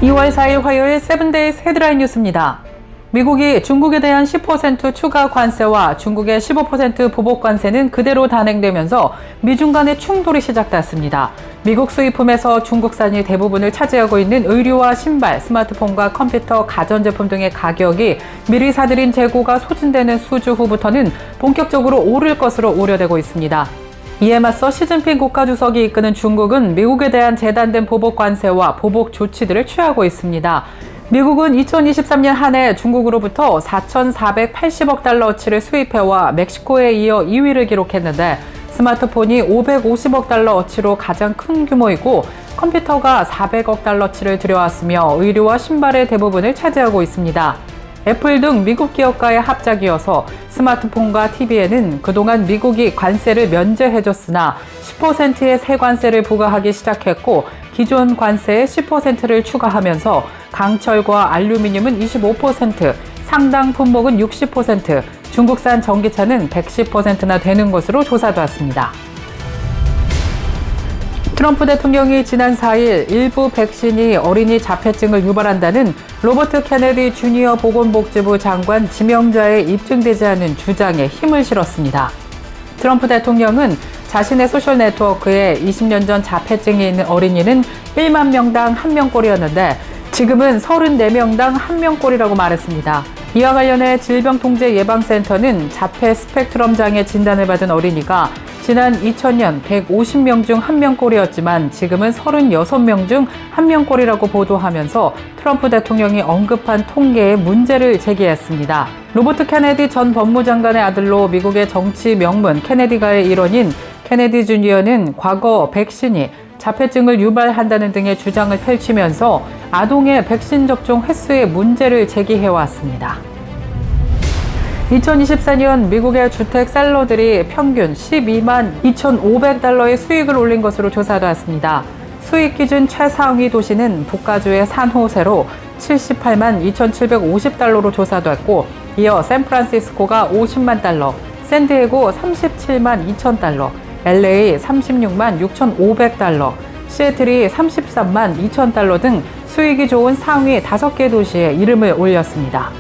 2월 4일 화요일 세븐데이즈 헤드라인 뉴스입니다. 미국이 중국에 대한 10% 추가 관세와 중국의 15% 보복 관세는 그대로 단행되면서 미중 간의 충돌이 시작됐습니다. 미국 수입품에서 중국산이 대부분을 차지하고 있는 의류와 신발, 스마트폰과 컴퓨터, 가전제품 등의 가격이 미리 사들인 재고가 소진되는 수주 후부터는 본격적으로 오를 것으로 우려되고 있습니다. 이에 맞서 시진핑 국가주석이 이끄는 중국은 미국에 대한 재단된 보복 관세와 보복 조치들을 취하고 있습니다. 미국은 2023년 한 해 중국으로부터 4,480억 달러어치를 수입해와 멕시코에 이어 2위를 기록했는데 스마트폰이 550억 달러어치로 가장 큰 규모이고 컴퓨터가 400억 달러어치를 들여왔으며 의류와 신발의 대부분을 차지하고 있습니다. 애플 등 미국 기업과의 합작이어서 스마트폰과 TV에는 그동안 미국이 관세를 면제해줬으나 10%의 세관세를 부과하기 시작했고 기존 관세의 10%를 추가하면서 강철과 알루미늄은 25%, 상당 품목은 60%, 중국산 전기차는 110%나 되는 것으로 조사되었습니다. 트럼프 대통령이 지난 4일 일부 백신이 어린이 자폐증을 유발한다는 로버트 케네디 주니어 보건복지부 장관 지명자에 입증되지 않은 주장에 힘을 실었습니다. 트럼프 대통령은 자신의 소셜네트워크에 20년 전 자폐증이 있는 어린이는 1만 명당 1명꼴이었는데 지금은 34명당 1명꼴이라고 말했습니다. 이와 관련해 질병통제예방센터는 자폐 스펙트럼 장애 진단을 받은 어린이가 지난 2000년 150명 중 1명꼴이었지만 지금은 36명 중 1명꼴이라고 보도하면서 트럼프 대통령이 언급한 통계에 문제를 제기했습니다. 로버트 케네디 전 법무장관의 아들로 미국의 정치 명문 케네디가의 일원인 케네디 주니어는 과거 백신이 자폐증을 유발한다는 등의 주장을 펼치면서 아동의 백신 접종 횟수에 문제를 제기해왔습니다. 2024년 미국의 주택 셀러들이 평균 12만 2,500달러의 수익을 올린 것으로 조사되었습니다. 수익 기준 최상위 도시는 북가주의 산호세로 78만 2,750달러로 조사됐고 이어 샌프란시스코가 50만 달러, 샌디에고 37만 2,000달러, LA 36만 6,500달러, 시애틀이 33만 2,000달러 등 수익이 좋은 상위 5개 도시에 이름을 올렸습니다.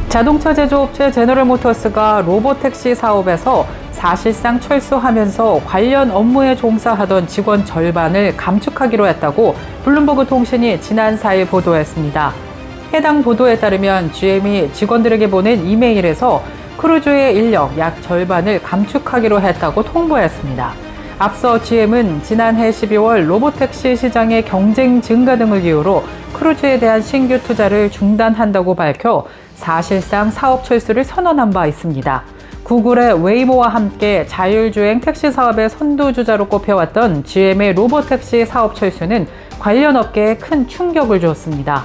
자동차 제조업체 제너럴모터스가 로보택시 사업에서 사실상 철수하면서 관련 업무에 종사하던 직원 절반을 감축하기로 했다고 블룸버그 통신이 지난 4일 보도했습니다. 해당 보도에 따르면 GM이 직원들에게 보낸 이메일에서 크루즈의 인력 약 절반을 감축하기로 했다고 통보했습니다. 앞서 GM은 지난해 12월 로보택시 시장의 경쟁 증가 등을 이유로 크루즈에 대한 신규 투자를 중단한다고 밝혀 사실상 사업 철수를 선언한 바 있습니다. 구글의 웨이모와 함께 자율주행 택시 사업의 선두주자로 꼽혀왔던 GM의 로보택시 사업 철수는 관련 업계에 큰 충격을 주었습니다.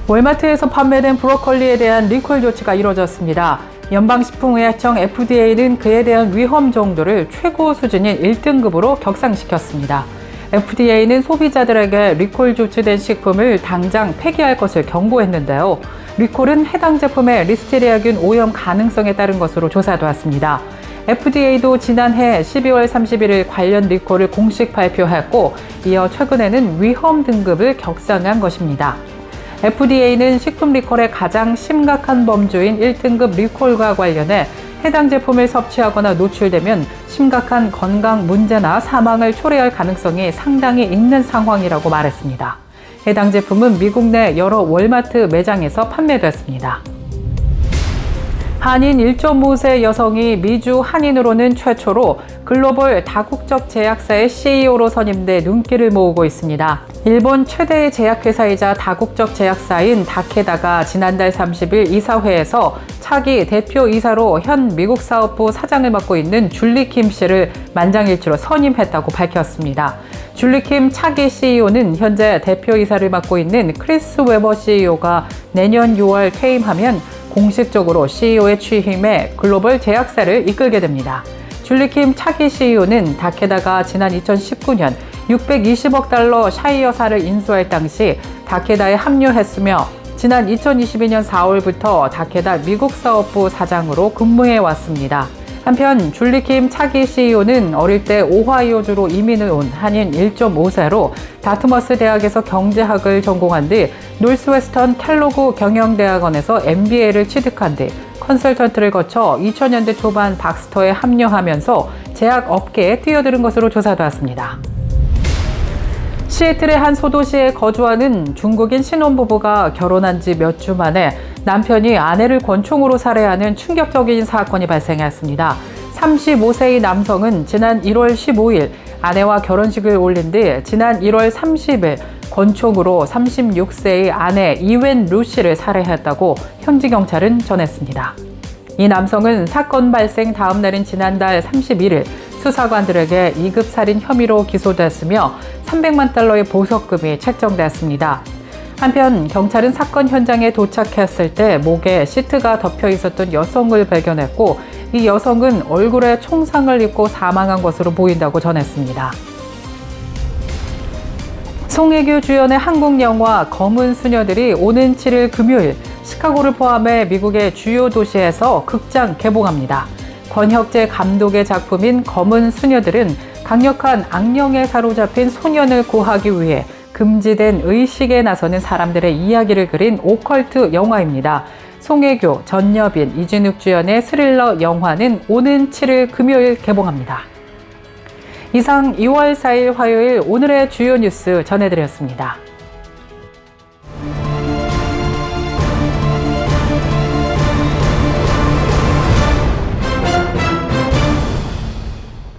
월마트에서 판매된 브로콜리에 대한 리콜 조치가 이뤄졌습니다. 연방식품의약청 FDA는 그에 대한 위험 정도를 최고 수준인 1등급으로 격상시켰습니다. FDA는 소비자들에게 리콜 조치된 식품을 당장 폐기할 것을 경고했는데요. 리콜은 해당 제품의 리스테리아균 오염 가능성에 따른 것으로 조사되었습니다. FDA도 지난해 12월 31일 관련 리콜을 공식 발표했고 이어 최근에는 위험 등급을 격상한 것입니다. FDA는 식품 리콜의 가장 심각한 범주인 1등급 리콜과 관련해 해당 제품을 섭취하거나 노출되면 심각한 건강 문제나 사망을 초래할 가능성이 상당히 있는 상황이라고 말했습니다. 해당 제품은 미국 내 여러 월마트 매장에서 판매됐습니다. 한인 1.5세 여성이 미주 한인으로는 최초로 글로벌 다국적 제약사의 CEO로 선임돼 눈길을 모으고 있습니다. 일본 최대의 제약회사이자 다국적 제약사인 다케다가 지난달 30일 이사회에서 차기 대표이사로 현 미국 사업부 사장을 맡고 있는 줄리 킴 씨를 만장일치로 선임했다고 밝혔습니다. 줄리 킴 차기 CEO는 현재 대표이사를 맡고 있는 크리스 웨버 CEO가 내년 6월 퇴임하면 공식적으로 CEO에 취임해 글로벌 제약사를 이끌게 됩니다. 줄리 킴 차기 CEO는 다케다가 지난 2019년 620억 달러 샤이어사를 인수할 당시 다케다에 합류했으며 지난 2022년 4월부터 다케다 미국 사업부 사장으로 근무해 왔습니다. 한편 줄리킴 차기 CEO는 어릴 때 오하이오주로 이민을 온 한인 1.5세로 다트머스 대학에서 경제학을 전공한 뒤 노스웨스턴 켈로그 경영대학원에서 MBA를 취득한 뒤 컨설턴트를 거쳐 2000년대 초반 박스터에 합류하면서 제약 업계에 뛰어드는 것으로 조사되었습니다. 시애틀의 한 소도시에 거주하는 중국인 신혼부부가 결혼한 지 몇 주 만에 남편이 아내를 권총으로 살해하는 충격적인 사건이 발생했습니다. 35세의 남성은 지난 1월 15일 아내와 결혼식을 올린 뒤 지난 1월 30일 권총으로 36세의 아내 이웬 루 씨를 살해했다고 현지 경찰은 전했습니다. 이 남성은 사건 발생 다음 날인 지난달 31일 수사관들에게 2급 살인 혐의로 기소됐으며 300만 달러의 보석금이 책정됐습니다. 한편 경찰은 사건 현장에 도착했을 때 목에 시트가 덮여 있었던 여성을 발견했고 이 여성은 얼굴에 총상을 입고 사망한 것으로 보인다고 전했습니다. 송혜교 주연의 한국 영화 검은 수녀들이 오는 7일 금요일 시카고를 포함해 미국의 주요 도시에서 극장 개봉합니다. 권혁재 감독의 작품인 검은 수녀들은 강력한 악령에 사로잡힌 소년을 구하기 위해 금지된 의식에 나서는 사람들의 이야기를 그린 오컬트 영화입니다. 송혜교, 전여빈, 이진욱 주연의 스릴러 영화는 오는 7일 금요일 개봉합니다. 이상 2월 4일 화요일 오늘의 주요 뉴스 전해드렸습니다.